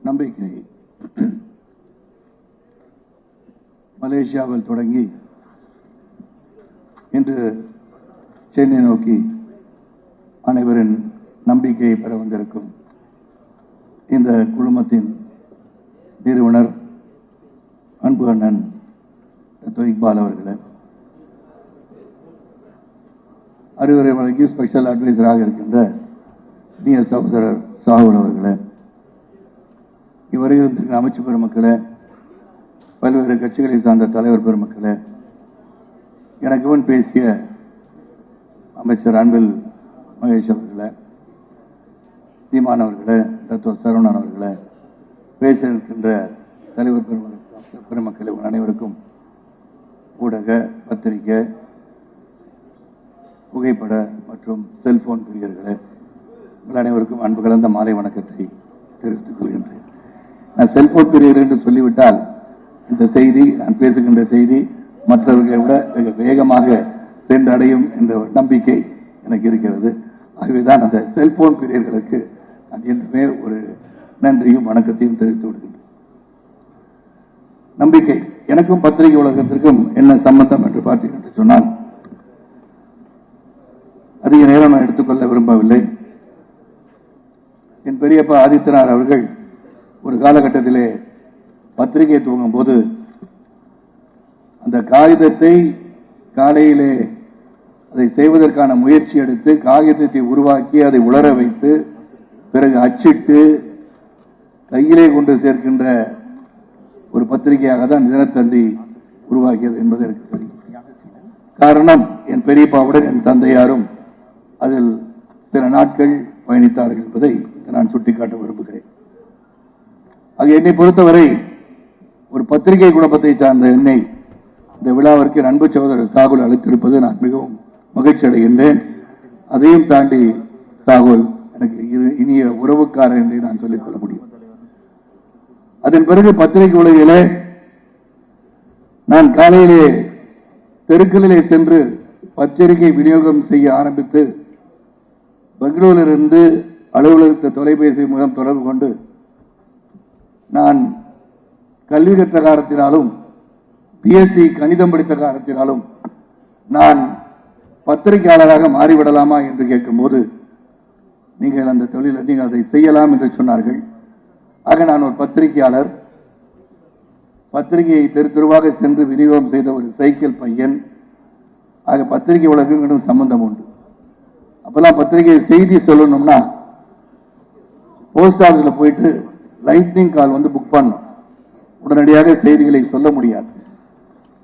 நம்பிக்கை மலேசியாவில் தொடங்கி இன்று சென்னை நோக்கி அனைவரின் நம்பிக்கையை பெற வந்திருக்கும் இந்த குழுமத்தின் நிறுவனர் அன்பு அண்ணன் இக்பால் அவர்களே, அறிவுரை வழங்கி ஸ்பெஷல் அட்வைசராக இருக்கின்ற சகோதரர் சாகுல் அவர்களே, இவரையும் அமைச்சு பெருமக்களே, பல்வேறு கட்சிகளை சார்ந்த தலைவர் பெருமக்களே, எனக்கு முன் பேசிய அமைச்சர் அன்பில் மகேஷ் அவர்களே, சீமான் அவர்களே, டாக்டர் சரவணன் அவர்களே, பேச இருக்கின்ற தலைவர் பெருமக்களை அனைவருக்கும் ஊடக, பத்திரிகை, புகைப்பட மற்றும் செல்போன் பிரியர்களே, உங்கள் அனைவருக்கும் அன்பு கலந்த மாலை வணக்கத்தை தெரிவித்துக் கொள்கின்றேன். நான் செல்போன் பிரியர் என்று சொல்லிவிட்டால் இந்த செய்தி, நான் பேசுகின்ற செய்தி மற்றவர்களை விட மிக வேகமாக சென்றடையும் என்ற ஒரு நம்பிக்கை எனக்கு இருக்கிறது. ஆகவேதான் அந்த செல்போன் பிரியர்களுக்கு நான் என்றுமே ஒரு நன்றியும் வணக்கத்தையும் தெரிவித்து விடுகின்றேன். நம்பிக்கை எனக்கும் பத்திரிகை உலகத்திற்கும் என்ன சம்பந்தம் என்று பார்த்தீர்கள் என்று சொன்னால், அதிக நேரம் நான் எடுத்துக்கொள்ள விரும்பவில்லை. என் பெரியப்பா ஆதித்தனார் அவர்கள் ஒரு காலகட்டத்திலே பத்திரிகை துவங்கும் போது அந்த காகிதத்தை காலையிலே அதை செய்வதற்கான முயற்சி எடுத்து காகிதத்தை உருவாக்கி அதை உலர வைத்து பிறகு அச்சிட்டு கையிலே கொண்டு சேர்க்கின்ற ஒரு பத்திரிகையாக தான் தினத்தந்தி உருவாக்கியது என்பது எனக்கு தெரியும். காரணம், என் பெரியப்பாவுடன் என் தந்தையாரும் அதில் சில நாட்கள் பயணித்தார்கள் என்பதை நான் சுட்டிக்காட்ட விரும்புகிறேன். அது என்னை பொறுத்தவரை ஒரு பத்திரிகை குடும்பத்தை சார்ந்த என்னை இந்த விழாவிற்கு அன்பு சகோதரர் சாகுல் அழைத்திருப்பது நான் மிகவும் மகிழ்ச்சி அடைகின்றேன். அதையும் தாண்டி சாகுல் எனக்கு இனிய உறவுக்காரர் என்று நான் சொல்லிக்கொள்ள முடியும். அதன் பிறகு பத்திரிகை உலகிலே நான் காலையிலே தெருக்களிலே சென்று பத்திரிகை விநியோகம் செய்ய ஆரம்பித்து பெங்களூரிலிருந்து அலுவலகத்தை தொலைபேசி மூலம் தொடர்பு கொண்டு நான் கல்வி கற்ற காரணத்தினாலும் பிஎஸ்சி கணிதம் படித்த காரணத்தினாலும் நான் பத்திரிகையாளராக மாறிவிடலாமா என்று கேட்கும்போது, நீங்கள் அந்த தொழிலை நீங்கள் அதை செய்யலாம் என்று சொன்னார்கள். ஆக நான் ஒரு பத்திரிகையாளர், பத்திரிகையை தெரு தெருவாக சென்று விநியோகம் செய்த ஒரு சைக்கிள் பையன். ஆக பத்திரிகை உலகம் சம்பந்தம் உண்டு. அப்பெல்லாம் பத்திரிகை செய்தி சொல்லணும்னா போஸ்ட் ஆபீஸ்ல போயிட்டு லைட்னிங் கால் புக் பண்ணும். உடனடியாக செய்திகளை சொல்ல முடியாது.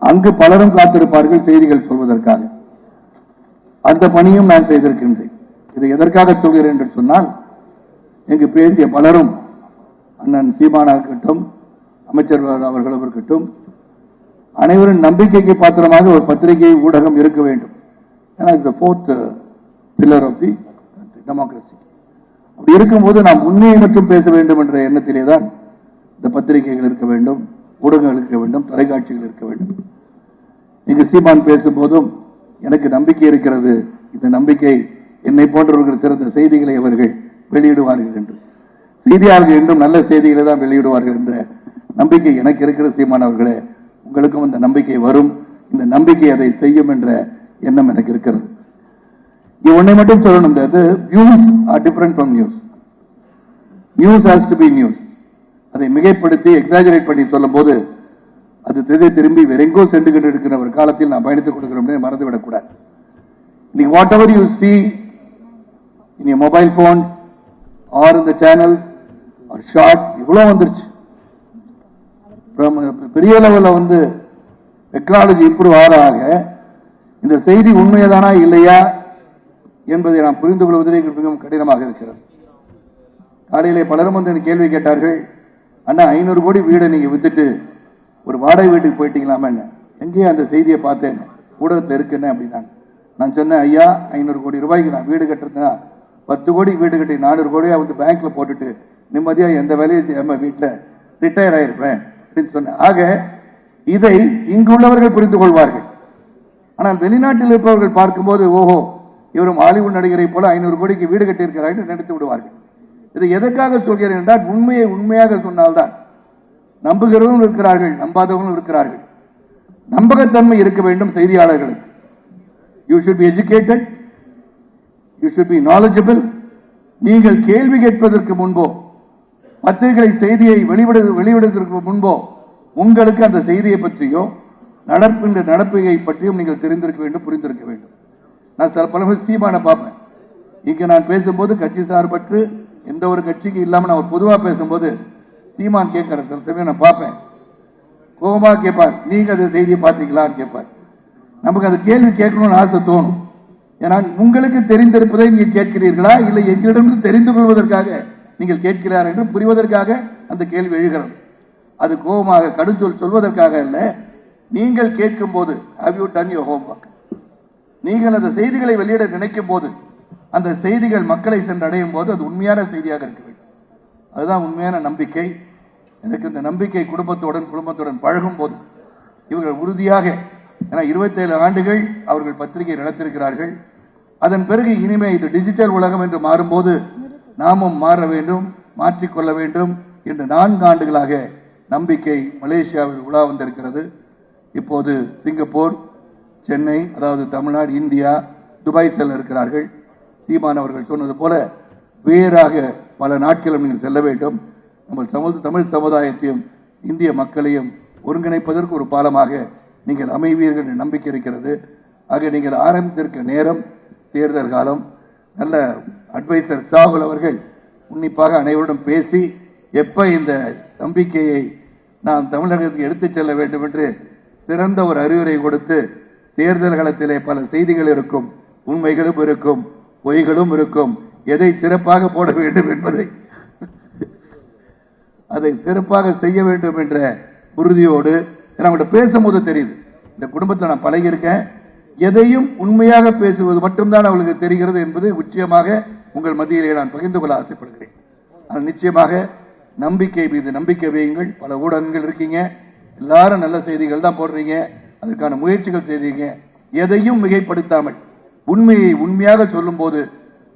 அங்கு பலரும் காத்திருப்பார்கள் செய்திகள் சொல்வதற்காக. அந்த பணியும் நான் செய்திருக்கின்றேன். இதை எதற்காக சொல்கிறேன் என்று சொன்னால், இங்கு பேசிய பலரும் அண்ணன் சீமானா இருக்கட்டும், அமைச்சர் அவர்களும் இருக்கட்டும், அனைவரும் நம்பிக்கைக்கு பாத்திரமாக ஒரு பத்திரிகை ஊடகம் இருக்க வேண்டும். ஏன்னா இந்த fourth pillar of the democracy. அப்படி இருக்கும்போது நாம் உண்மையை மட்டும் பேச வேண்டும் என்ற எண்ணத்திலே தான் இந்த பத்திரிகைகள் இருக்க வேண்டும், ஊடகங்கள் இருக்க வேண்டும், தொலைக்காட்சிகள் இருக்க வேண்டும். இங்கு சீமான் பேசும்போதும் எனக்கு நம்பிக்கை இருக்கிறது. இந்த நம்பிக்கை என்னை போன்றவர்கள் சிறந்த செய்திகளை அவர்கள் வெளியிடுவார்கள் என்று, செய்தியாளர்கள் என்றும் நல்ல செய்திகளை தான் வெளியிடுவார்கள் என்ற நம்பிக்கை எனக்கு இருக்கிற சீமான் அவர்களே, உங்களுக்கும் இந்த நம்பிக்கை வரும். இந்த நம்பிக்கை அதை செய்யும் என்ற எண்ணம் எனக்கு இருக்கிறது. ஒன்றை மட்டும் சொல்லணும், views are different from news. News has to be news. அதை மிகைப்படுத்தி எக்ஸாஜரேட் பண்ணி சொல்லும் போது அது திசை திரும்பி வேறெங்கோ சென்று கொண்டு இருக்கிற ஒரு காலத்தில் நான் பயணித்துக் கொடுக்கிறோம், மறந்துவிடக்கூடாது. இன்னைக்கு what ever you see in your mobile phones or in the channels or shorts, இவ்வளவு வந்துருச்சு. பெரிய லெவல்ல டெக்னாலஜி இம்ப்ரூவ் ஆக இந்த செய்தி உண்மையதானா இல்லையா என்பதை நாம் புரிந்து கொள்வதிலே மிகவும் கடினமாக இருக்கிறது. காலையிலே பலரும் கேள்வி கேட்டார்கள், அண்ணா 500 கோடி வீடை நீங்க வித்துட்டு ஒரு வாடகை வீட்டுக்கு போயிட்டீங்களாமா? எங்கேயே அந்த செய்தியை பார்த்தேன், ஊடகத்தில் இருக்குன்னு அப்படின்னா. நான் சொன்னேன், ஐயா 500 கோடி ரூபாய்க்கு நான் வீடு கட்டுறதுனா 10 கோடி வீடு கட்டி 400 கோடியா பேங்க்ல போட்டுட்டு நிம்மதியா எந்த வேலையை செய்யாம வீட்டில் ரிட்டையர் ஆயிருப்பேன் அப்படின்னு சொன்னேன். ஆக இதை இங்குள்ளவர்கள் புரிந்து கொள்வார்கள். ஆனால் வெளிநாட்டில் இருப்பவர்கள் பார்க்கும்போது, ஓஹோ இவரும் ஹாலிவுட் நடிகரை போல 500 கோடிக்கு வீடு கட்டியிருக்கிறார்கள் நினைத்து விடுவார்கள். இதை எதற்காக சொல்கிறேன் என்றால் உண்மையை உண்மையாக சொன்னால்தான் நம்புகிறவர்களும் இருக்கிறார்கள், நம்பாதவர்களும் இருக்கிறார்கள். நம்பகத்தன்மை இருக்க வேண்டும் செய்தியாளர்களுக்கு. You should be educated, you should be knowledgeable. நீங்கள் கேள்வி கேட்பதற்கு முன்போ பத்திரிகை செய்தியை வெளியிடுவதற்கு முன்போ உங்களுக்கு அந்த செய்தியை பற்றியோ நடப்பின்ற நடப்பையை பற்றியும் நீங்கள் தெரிந்திருக்க வேண்டும், புரிந்திருக்க வேண்டும். நான் சில பல சீமானை பார்ப்பேன். இங்க நான் பேசும்போது கட்சி சார்பற்று எந்த ஒரு கட்சிக்கு இல்லாம நான் பொதுவா பேசும்போது சீமான் கேட்கிற சில சமயம் நான் பார்ப்பேன். கோபமா கேட்பார், நீங்க அந்த செய்தியை பார்த்தீங்களான்னு கேட்பார். நமக்கு அந்த கேள்வி கேட்கணும்னு ஆசை தோணும். ஏன்னா உங்களுக்கு தெரிந்திருப்பதை நீங்கள் கேட்கிறீர்களா இல்லை எங்களிடம் தெரிந்து கொள்வதற்காக நீங்கள் கேட்கிறார் என்று புரிவதற்காக அந்த கேள்வி எழுகிறது. அது கோபமாக கடுஞ்சொல் சொல்வதற்காக அல்ல. நீங்கள் கேட்கும் போது have you done your homework? நீங்கள் அந்த செய்திகளை வெளியிட நினைக்கும் போது அந்த செய்திகள் மக்களை சென்றடையும் போது அது உண்மையான செய்தியாக இருக்க வேண்டும். அதுதான் உண்மையான நம்பிக்கை. எனக்கு இந்த நம்பிக்கை குடும்பத்துடன் பழகும் போது இவர்கள் உறுதியாக, ஏன்னா 27 ஆண்டுகள் அவர்கள் பத்திரிகை நடத்திருக்கிறார்கள். அதன் பிறகு இனிமே இது டிஜிட்டல் உலகம் என்று மாறும்போது நாமும் மாற வேண்டும், மாற்றிக்கொள்ள வேண்டும் என்று 4 ஆண்டுகளாக நம்பிக்கை மலேசியாவில் உலா வந்திருக்கிறது. இப்போது சிங்கப்பூர், சென்னை, அதாவது தமிழ்நாடு, இந்தியா, துபாய் செல்ல இருக்கிறார்கள். சீமான் அவர்கள் சொன்னது போல வேறாக பல நாட்களும் நீங்கள் செல்ல வேண்டும். நம்ம தமிழ் சமுதாயத்தையும் இந்திய மக்களையும் ஒருங்கிணைப்பதற்கு ஒரு பாலமாக நீங்கள் அமைவீர்கள் என்ற நம்பிக்கை இருக்கிறது. ஆக நீங்கள் ஆரம்பித்திருக்க நேரம் தேர்தல் காலம். நல்ல அட்வைசர் சாகுல் அவர்கள் உன்னிப்பாக அனைவருடன் பேசி எப்ப இந்த நம்பிக்கையை நாம் தமிழகத்துக்கு எடுத்துச் செல்ல வேண்டும் என்று சிறந்த ஒரு அறிவுரை கொடுத்து, தேர்தல் களத்திலே பல செய்திகள் இருக்கும், உண்மைகளும் இருக்கும், பொய்களும் இருக்கும், எதை சிறப்பாக போட வேண்டும் என்பதை அதை சிறப்பாக செய்ய வேண்டும் என்ற உறுதியோடு நம்மகிட்ட பேசும்போது தெரியுது. இந்த குடும்பத்தில் நான் பழகி இருக்கேன். எதையும் உண்மையாக பேசுவது மட்டும்தான் அவளுக்கு தெரிகிறது என்பது நிச்சயமாக உங்கள் மத்தியிலே நான் பகிர்ந்து கொள்ள ஆசைப்படுகிறேன். அது நிச்சயமாக நம்பிக்கை மீது நம்பிக்கை வையுங்கள். பல ஊடகங்கள் இருக்கீங்க, எல்லாரும் நல்ல செய்திகள் தான் போடுறீங்க, அதுக்கான முயற்சிகள் செய்றீங்க. எதையும் மிகைப்படுத்தாமல் உண்மையை உண்மையாக சொல்லும் போது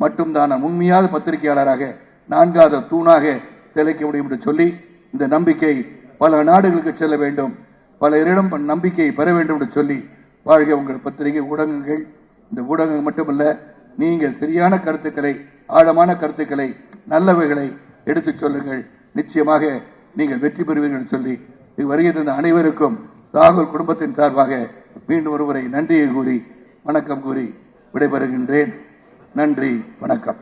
மட்டும்தான் உண்மையான பத்திரிகையாளராக 4வது தூணாக திளைக்க முடியும் என்று சொல்லி, இந்த நம்பிக்கை பல நாடுகளுக்கு செல்ல வேண்டும், பலரிடம் நம்பிக்கையை பெற வேண்டும் என்று சொல்லி, வாழ்க உங்கள் பத்திரிகை ஊடகங்கள். இந்த ஊடகங்கள் மட்டுமல்ல, நீங்கள் சரியான கருத்துக்களை, ஆழமான கருத்துக்களை, நல்லவைகளை எடுத்துச் சொல்லுங்கள். நிச்சயமாக நீங்கள் வெற்றி பெறுவீர்கள் சொல்லி வருகை தந்த அனைவருக்கும் சாகுல் குடும்பத்தின் சார்பாக மீண்டும் ஒருமுறை நன்றியை கூறி வணக்கம் கூறி விடைபெறுகின்றேன். நன்றி, வணக்கம்.